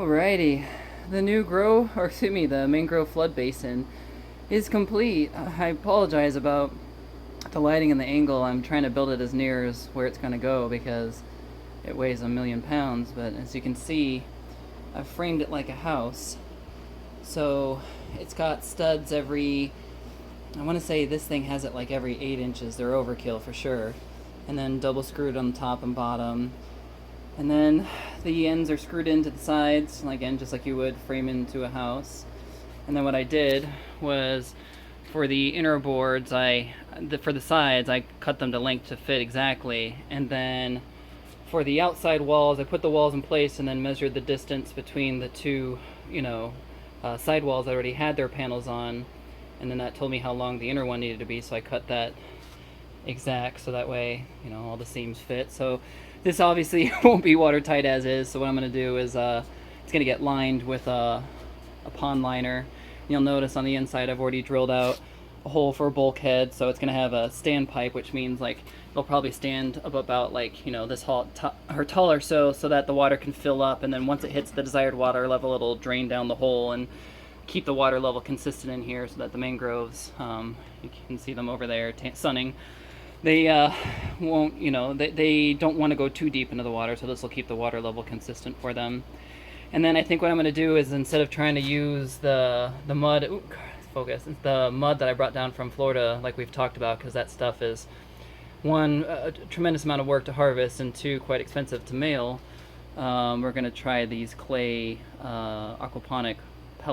Alrighty, the new the mangrove flood basin is complete. I apologize about the lighting and the angle. I'm trying to build it as near as where it's going to go because it weighs 1,000,000 pounds, but as you can see, I've framed it like a house. So it's got studs I want to say this thing has it like every 8 inches. They're overkill for sure. And then double screwed on the top and bottom. And then the ends are screwed into the sides, again, just like you would frame into a house. And then what I did was, for the inner boards, for the sides, I cut them to length to fit exactly. And then for the outside walls, I put the walls in place and then measured the distance between the two, side walls I already had their panels on. And then that told me how long the inner one needed to be, so I cut that exact so that way, all the seams fit. So this obviously won't be watertight as is, so what I'm going to do is it's going to get lined with a pond liner. You'll notice on the inside I've already drilled out a hole for a bulkhead, so it's going to have a standpipe, which means it'll probably stand up about this or taller, so that the water can fill up, and then once it hits the desired water level, it'll drain down the hole and keep the water level consistent in here, so that the mangroves, you can see them over there sunning, they won't, they don't want to go too deep into the water, so this will keep the water level consistent for them. And then I think what I'm going to do is, instead of trying to use the mud, the mud that I brought down from Florida, like we've talked about, because that stuff is, one, a tremendous amount of work to harvest, and two, quite expensive to mail. We're going to try these clay aquaponic